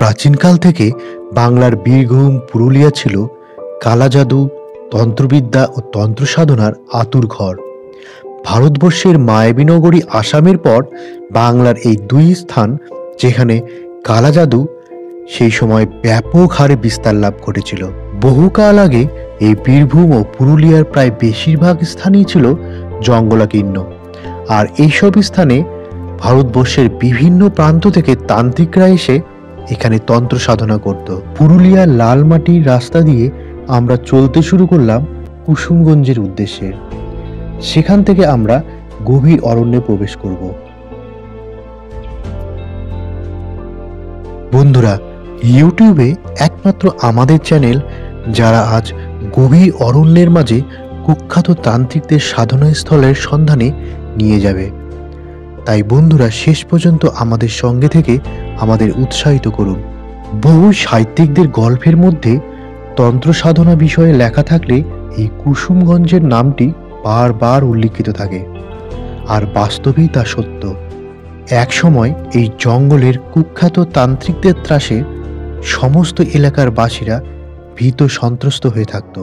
প্রাচীনকাল থেকে বাংলার বীরভূম পুরুলিয়া ছিল কালা জাদু, তন্ত্রবিদ্যা ও তন্ত্র সাধনার আতুর ঘর। ভারতবর্ষের মায়াবী নগরী আসামের পর বাংলার এই দুই স্থান যেখানে কালা জাদু সেই সময় ব্যাপক হারে বিস্তার লাভ করেছিল। বহুকাল আগে এই বীরভূম ও পুরুলিয়ার প্রায় বেশিরভাগ স্থানই ছিল জঙ্গলাকীর্ণ, আর এইসব স্থানে ভারতবর্ষের বিভিন্ন প্রান্ত থেকে তান্ত্রিকরা এসে এখানে তন্ত্র সাধনা করত। পুরুলিয়ার লাল মাটির রাস্তা দিয়ে আমরা চলতে শুরু করলাম কুসুমগঞ্জের উদ্দেশ্যে। সেখান থেকে আমরা গভীর অরণ্যে প্রবেশ করব। বন্ধুরা, ইউটিউবে একমাত্র আমাদের চ্যানেল যারা আজ গভীর অরণ্যের মাঝে কুখ্যাত তান্ত্রিকদের সাধনাস্থলের সন্ধানে নিয়ে যাবে। তাই বন্ধুরা, শেষ পর্যন্ত আমাদের সঙ্গে থেকে আমাদের উৎসাহিত করুন। বহু সাহিত্যিকদের গল্পের মধ্যে তন্ত্র সাধনা বিষয়ে লেখা থাকলে এই কুসুমগঞ্জের নামটি বারবার উল্লিখিত থাকে, আর বাস্তবেই তা সত্য। এক সময় এই জঙ্গলের কুখ্যাত তান্ত্রিকদের ত্রাসে সমস্ত এলাকার বাসীরা ভীত সন্ত্রস্ত হয়ে থাকত।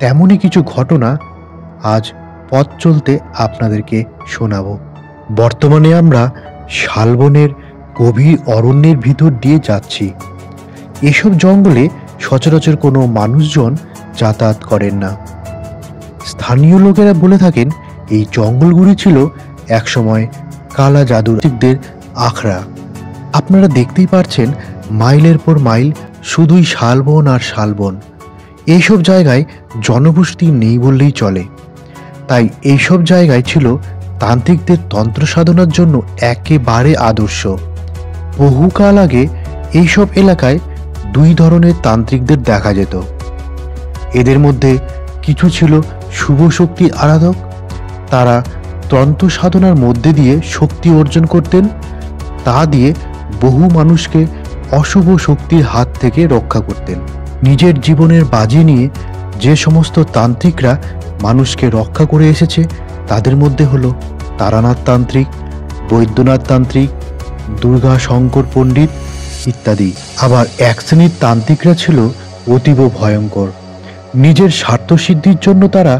তেমনই কিছু ঘটনা আজ পথ চলতে আপনাদেরকে শোনাবো। বর্তমানে আমরা শালবনের গভীর অরণ্যের ভিতর দিয়ে যাচ্ছি। এসব জঙ্গলে সচরাচর কোনো মানুষজন যাতায়াত করেন না। স্থানীয় লোকেরা বলে থাকেন এই জঙ্গলগুলি ছিল একসময় কালা জাদুরদের আখড়া। আপনারা দেখতেই পারছেন মাইলের পর মাইল শুধুই শালবন আর শালবন। এইসব জায়গায় জনবসতি নেই বললেই চলে। তাই এইসব জায়গায় ছিল তান্ত্রিকদের তন্ত্র সাধনার জন্য একেবারে আদর্শ। বহুকাল আগে এইসব এলাকায় দুই ধরনের তান্ত্রিকদের দেখা যেত। এদের মধ্যে কিছু ছিল শুভ শক্তির আরাধক। তারা তন্ত্র সাধনার মধ্যে দিয়ে শক্তি অর্জন করতেন। তা দিয়ে বহু মানুষকে অশুভ শক্তির হাত থেকে রক্ষা করতেন। নিজের জীবনের বাজি নিয়ে যে সমস্ত তান্ত্রিকরা মানুষকে রক্ষা করে এসেছে তাদের মধ্যে হলো তারানাথ তান্ত্রিক, বৈদ্যনাথ তান্ত্রিক, দুর্গা শঙ্কর পণ্ডিত ইত্যাদি। আবার এক শ্রেণীর তান্ত্রিকরা ছিল অতীব ভয়ঙ্কর। নিজের স্বার্থসিদ্ধির জন্য তারা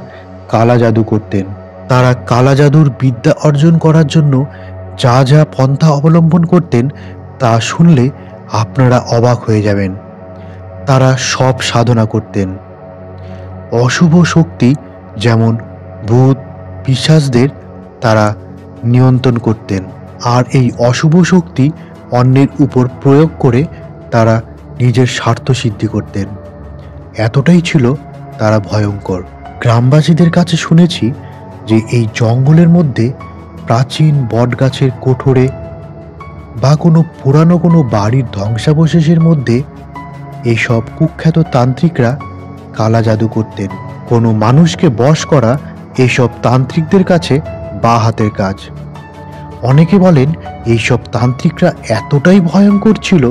কালা জাদু করতেন। তারা কালা জাদুর বিদ্যা অর্জন করার জন্য যা যা পন্থা অবলম্বন করতেন তা শুনলে আপনারা অবাক হয়ে যাবেন। তারা সব সাধনা করতেন। অশুভ শক্তি যেমন ভূত পিশাচদের তারা নিয়ন্ত্রণ করতেন, আর এই অশুভ শক্তি অন্যের উপর প্রয়োগ করে তারা নিজের স্বার্থ সিদ্ধি করতেন। এতটাই ছিল তারা ভয়ঙ্কর। গ্রামবাসীদের কাছে শুনেছি যে এই জঙ্গলের মধ্যে প্রাচীন বটগাছের কোঠরে বা কোনো পুরানো কোনো বাড়ির ধ্বংসাবশেষের মধ্যে এইসব কুখ্যাত তান্ত্রিকরা কালা জাদু করতেন। কোনো মানুষকে বশ করা এইসব তান্ত্রিকদের কাছে বা হাতের কাজ। অনেকে বলেন এইসব তান্ত্রিকরা এতটাই ভয়ঙ্কর ছিল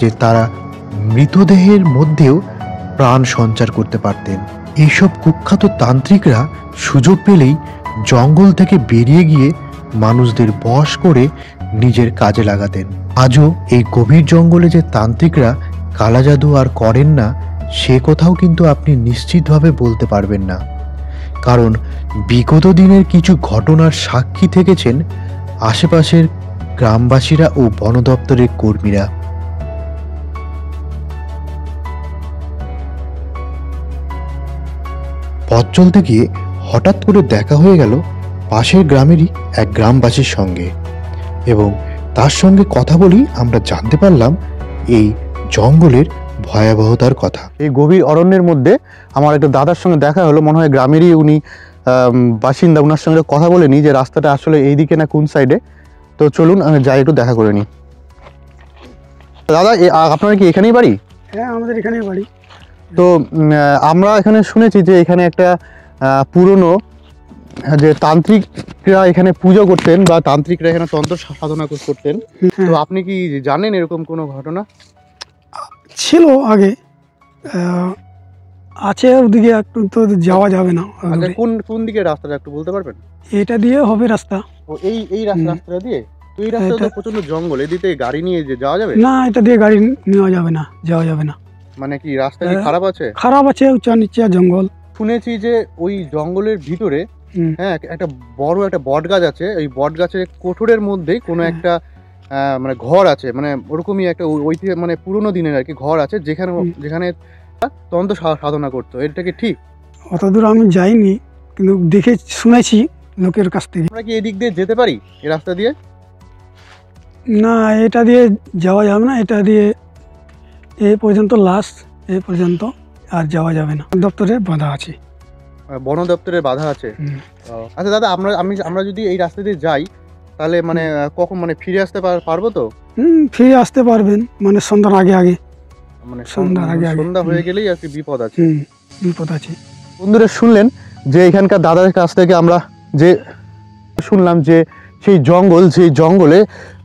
যে তারা মৃতদেহের মধ্যেও প্রাণ সঞ্চার করতে পারতেন। এইসব কুখ্যাত তান্ত্রিকরা সুযোগ পেলেই জঙ্গল থেকে বেরিয়ে গিয়ে মানুষদের বশ করে নিজের কাজে লাগাতেন। আজও এই গভীর জঙ্গলে যে তান্ত্রিকরা কালা জাদু আর করেন না সে কথাও কিন্তু আপনি নিশ্চিতভাবে বলতে পারবেন না, কারণ বিগত দিনের কিছু ঘটনার সাক্ষী থেকেছেন আশেপাশের গ্রামবাসীরা ও বন দপ্তরের কর্মীরা। পথ চলতে গিয়ে হঠাৎ করে দেখা হয়ে গেল পাশের গ্রামেরই এক গ্রামবাসীর সঙ্গে, এবং তার সঙ্গে কথা বলেই আমরা জানতে পারলাম এই জঙ্গলের ভয়াবহতার কথা। এই গভীর অরণ্যের মধ্যে আমার একটা দাদার সঙ্গে দেখা হলো, মনে হয় গ্রামেরই উনি বাসিন্দা। ওনার সঙ্গে কথা বলে নিই যে রাস্তাটা আসলে এইদিকে না কোন সাইডে। তো চলুন আমি যাই, একটু দেখা করে নিই। দাদা, আপনার কি এখানেই বাড়ি? হ্যাঁ, আমাদের এখানেই বাড়ি। তো আমরা এখানে শুনেছি যে এখানে একটা পুরনো যে তান্ত্রিকরা এখানে পুজো করতেন বা তান্ত্রিকরা এখানে তন্ত্র সাধনা করতেন। তো আপনি কি জানেন এরকম কোনো ঘটনা? ছিল আগে, আছে, ওদিকে একটু তো যাওয়া যাবে না। কোন দিকে রাস্তাটা একটু বলতে পারবেন? এটা দিয়ে হবে রাস্তা। ও এই রাস্তাটা দিয়ে? তো এই রাস্তা তো এটা- প্রচন্ড জঙ্গল, এদিকে গাড়ি নিয়ে যে যাওয়া যাবে? না, এটা দিয়ে গাড়ি নেওয়া যাবে না, যাওয়া যাবে না। মানে কি রাস্তা কি খারাপ আছে? খারাপ আছে, উঁচা নিচা জঙ্গল। শুনেছি যে ওই জঙ্গলের ভিতরে হুম। হ্যাঁ একটা বড় একটা বট গাছ আছে, ওই বট গাছের কোঠরের মধ্যেই কোনো একটা মানে ঘর আছে, মানে ওরকমই একটা ঐতিহ্য মানে পুরোনো দিনের আর কি ঘর আছে, যেখানে যেখানে তন্ত্র সাধনা করতো। এটা কি ঠিক? অত দূর আমি যাইনি, কিন্তু দেখে শুনেছি লোকের কাছ থেকে। আমরা কি এদিক দিয়ে যেতে পারি এই রাস্তা দিয়ে? না, এটা দিয়ে যাওয়া যাবে না, এটা দিয়ে এই পর্যন্ত লাস্ট, এই পর্যন্ত আর যাওয়া যাবে না, দপ্তরে বাধা আছে। বন দপ্তরের বাধা আছে। হুম। আচ্ছা দাদা, আমরা যদি এই রাস্তা দিয়ে যাই তাহলে মানে কখন মানে ফিরে আসতে পারবো তো? ফিরে আসতে পারবেন, মানে সন্ধ্যার আগে আগে। মানে সন্ধ্যার আগে আগে। সন্ধ্যা হয়ে গেলেই আর কি বিপদ আছে। বিপদ আছে। বন্ধুরা শুনলেন যে এখানকার দাদার কাছ থেকে আমরা যে শুনলাম যে সেই জঙ্গলে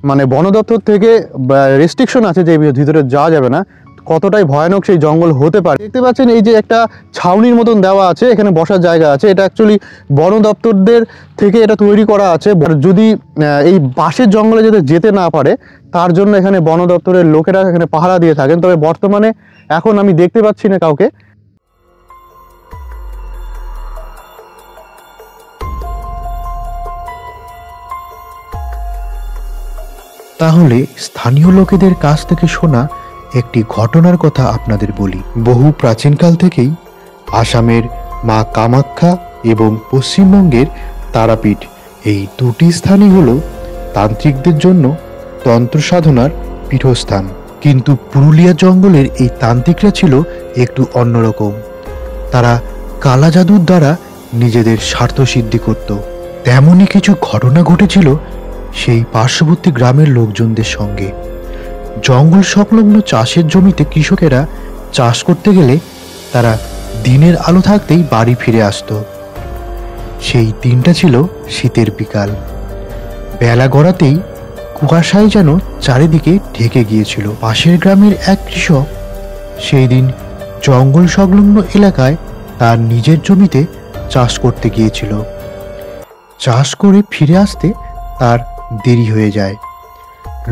মানে বন দপ্তর থেকে রেস্ট্রিকশন আছে যে ভিতরে যাওয়া যাবে না। কতটাই ভয়ানক সেই জঙ্গল হতে পারে দেখতে পাচ্ছেন। এই যে একটা ছাউনির মতন দেওয়া আছে, এখানে বসার জায়গা আছে। এটা অ্যাকচুয়ালি বন দপ্তরদের থেকে এটা তৈরি করা আছে। যদি এই পাশের জঙ্গলে যদি যেতে না পারে তার জন্য এখানে বন দপ্তরের লোকেরা এখানে পাহারা দিয়ে থাকেন। তবে বর্তমানে এখন আমি দেখতে পাচ্ছি না কাউকে। তাহলে স্থানীয় লোকেদের কাছ থেকে শোনা একটি ঘটনার কথা আপনাদের বলি। বহু প্রাচীনকাল থেকেই আসামের মা কামাখ্যা এবং পশ্চিমবঙ্গের তারাপীঠ, এই দুটি স্থানই হলো তান্ত্রিকদের জন্য তন্ত্র সাধনার পীঠস্থান। কিন্তু পুরুলিয়া জঙ্গলের এই তান্ত্রিকরা ছিল একটু অন্যরকম। তারা কালা জাদুর দ্বারা নিজেদের স্বার্থ সিদ্ধি করত। তেমনই কিছু ঘটনা ঘটেছিল সেই পার্শ্ববর্তী গ্রামের লোকজনদের সঙ্গে। জঙ্গল সংলগ্ন চাষের জমিতে কৃষকেরা চাষ করতে গেলে তারা দিনের আলো থাকতেই বাড়ি ফিরে আসতো। সেই দিনটা ছিল শীতের বিকাল। বেলা গড়াতেই কুয়াশায় যেন চারিদিকে ঢেকে গিয়েছিল। পাশের গ্রামের এক কৃষক সেই দিন জঙ্গল সংলগ্ন এলাকায় তার নিজের জমিতে চাষ করতে গিয়েছিল। চাষ করে ফিরে আসতে তার দেরি হয়ে যায়।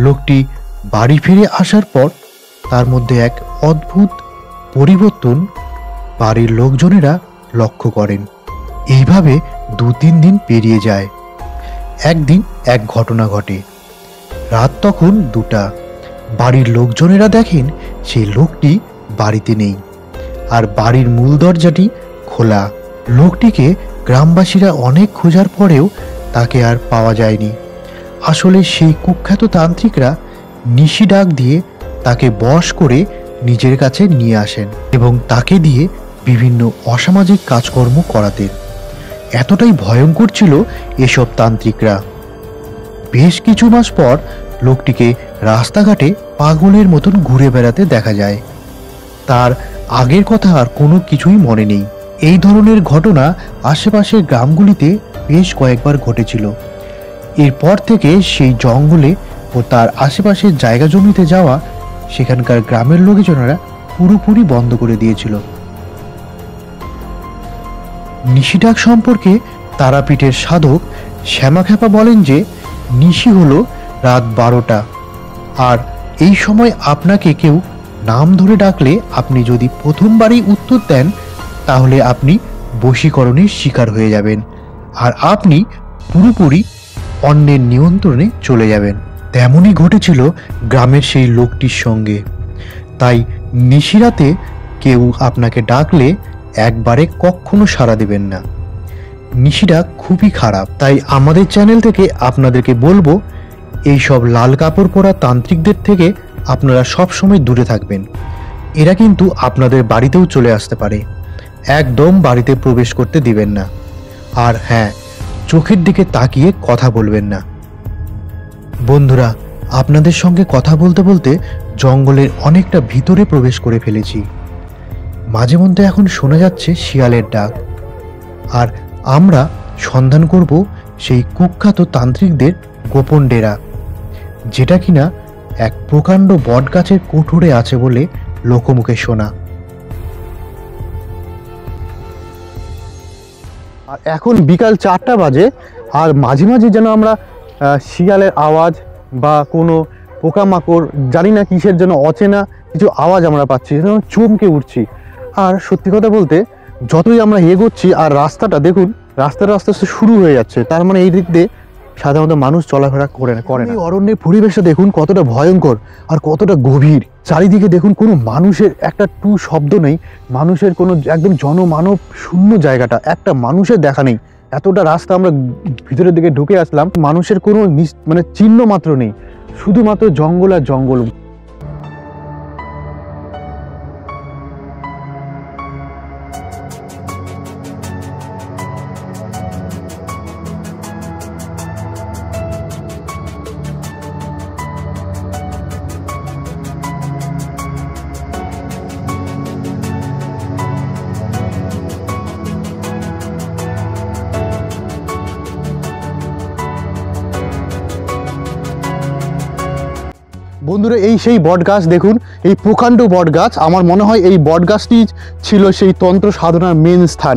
লোকটি বাড়ি ফিরে আসার পর তার মধ্যে এক অদ্ভুত পরিবর্তন বাড়ির লোকজনেরা লক্ষ্য করেন। এইভাবে 2-3 দিন পেরিয়ে যায়। একদিন এক ঘটনা ঘটে। রাত তখন 2টা। বাড়ির লোকজনেরা দেখেন সেই লোকটি বাড়িতে নেই, আর বাড়ির মূল দরজাটি খোলা। লোকটিকে গ্রামবাসীরা অনেক খোঁজার পরেও তাকে আর পাওয়া যায়নি। আসলে সেই কুখ্যাত তান্ত্রিকরা নিশি ডাক দিয়ে তাকে বশ করে নিজের কাছে নিয়ে আসেন এবং তাকে দিয়ে বিভিন্ন অসামাজিক কাজকর্ম করাতেন। এতটাই ভয়ঙ্কর ছিল এসব তান্ত্রিকরা। বেশ কিছু মাস পর লোকটিকে রাস্তাঘাটে পাগলের মতন ঘুরে বেড়াতে দেখা যায়। তার আগের কথা আর কোনো কিছুই মনে নেই। এই ধরনের ঘটনা আশেপাশের গ্রামগুলিতে বেশ কয়েকবার ঘটেছিল। এরপর থেকে সেই জঙ্গলে ও তার আশেপাশের জায়গা জমিতে যাওয়া সেখানকার গ্রামের লোকজনেরা পুরোপুরি বন্ধ করে দিয়েছিল। নিশিডাক সম্পর্কে তারাপীঠের সাধক শ্যামাখ্যাপা বলেন যে নিশি হলো রাত 12টা, আর এই সময় আপনাকে কেউ নাম ধরে ডাকলে আপনি যদি প্রথমবারই উত্তর দেন তাহলে আপনি বশীকরণের শিকার হয়ে যাবেন, আর আপনি পুরোপুরি অন্যের নিয়ন্ত্রণে চলে যাবেন। তেমনই ঘটেছিল গ্রামের সেই লোকটির সঙ্গে। তাই নিশিরাতে কেউ আপনাকে ডাকলে একবারে কখনো সাড়া দেবেন না। নিশিডাক খুবই খারাপ। তাই আমাদের চ্যানেল থেকে আপনাদেরকে বলবো, এই সব লাল কাপড় পরা তান্ত্রিকদের থেকে আপনারা সব সময় দূরে থাকবেন। এরা কিন্তু আপনাদের বাড়িতেও চলে আসতে পারে। একদম বাড়িতে প্রবেশ করতে দিবেন না। আর হ্যাঁ, চোখের দিকে তাকিয়ে কথা বলবেন না। বন্ধুরা, আপনাদের সঙ্গে কথা বলতে বলতে জঙ্গলের অনেকটা ভিতরে প্রবেশ করে ফেলেছি। মাঝে মধ্যে এখন শোনা যাচ্ছে শিয়ালের ডাক। আর আমরা সন্ধান করব সেই কুখ্যাত তান্ত্রিকদের গোপন ডেরা, যেটা কিনা এক প্রকাণ্ড বটগাছের কোঠরে আছে বলে লোকমুখে শোনা। আর এখন বিকাল 4টা বাজে, আর মাঝে মাঝে যেন আমরা শিয়ালের আওয়াজ বা কোনো পোকামাকড়, জানি না কিসের জন্য অচেনা কিছু আওয়াজ আমরা পাচ্ছি, যেন চমকে উঠছি। আর সত্যি কথা বলতে যতই আমরা এগোচ্ছি আর রাস্তাটা দেখুন, রাস্তাটা আস্তে আস্তে শুরু হয়ে যাচ্ছে, তার মানে এই দিক দিয়ে সাধারণত মানুষ চলাফেরা করে না। এই অরণ্যের পরিবেশটা দেখুন কতটা ভয়ঙ্কর আর কতটা গভীর। চারিদিকে দেখুন কোনো মানুষের একটা টু শব্দ নেই, মানুষের কোনো একদম জনমানব শূন্য জায়গাটা, একটা মানুষের দেখা নেই। এতটা রাস্তা আমরা ভিতরের দিকে ঢুকে আসলাম, মানুষের কোনো মানে চিহ্ন মাত্র নেই, শুধুমাত্র জঙ্গল আর জঙ্গল। বন্ধুরা, এই সেই বট গাছ দেখুন, এই প্রকাণ্ড বট গাছ। আমার মনে হয় এই বট গাছটি ছিল সেই তন্ত্র সাধনার মেন স্থান।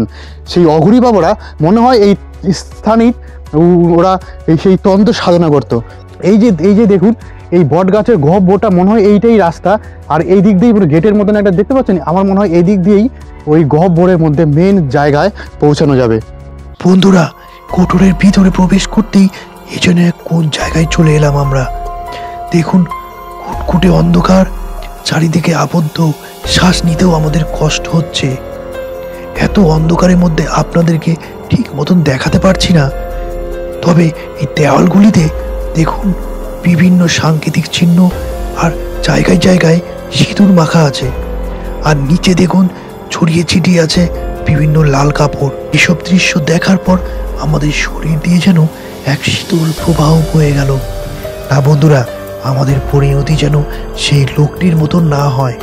সেই অঘরী বাবারা মনে হয় এই স্থানেই ওরা সেই তন্ত্র সাধনা করতো। এই যে দেখুন, এই বট গাছের গহ্বরটা মনে হয় এইটাই রাস্তা। আর এই দিক দিয়েই পুরো গেটের মতন একটা দেখতে পাচ্ছেন, আমার মনে হয় এই দিক দিয়েই ওই গহ্বরের মধ্যে মেন জায়গায় পৌঁছানো যাবে। বন্ধুরা, কোটরের ভিতরে প্রবেশ করতেই এই জন্য কোন জায়গায় চলে এলাম আমরা। দেখুন, কুটকুটে অন্ধকার, চারিদিকে আবদ্ধ, শ্বাস নিতেও আমাদের কষ্ট হচ্ছে। এত অন্ধকারের মধ্যে আপনাদেরকে ঠিক মতন দেখাতে পারছি না, তবে এই দেওয়ালগুলিতে দেখুন বিভিন্ন সাংকেতিক চিহ্ন আর জায়গায় জায়গায় সিঁদুর মাখা আছে। আর নিচে দেখুন ছড়িয়ে ছিটিয়ে আছে বিভিন্ন লাল কাপড়। এসব দৃশ্য দেখার পর আমাদের শরীর দিয়ে যেন এক শীতল প্রবাহ বয়ে গেল। না বন্ধুরা, আমাদের পরিণতি যেন সেই লোকটির মতন না হয়।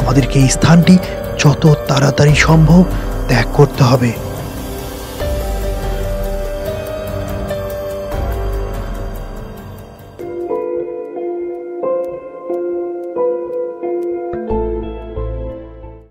আমাদেরকে এই স্থানটি যত তাড়াতাড়ি সম্ভব ত্যাগ করতে হবে।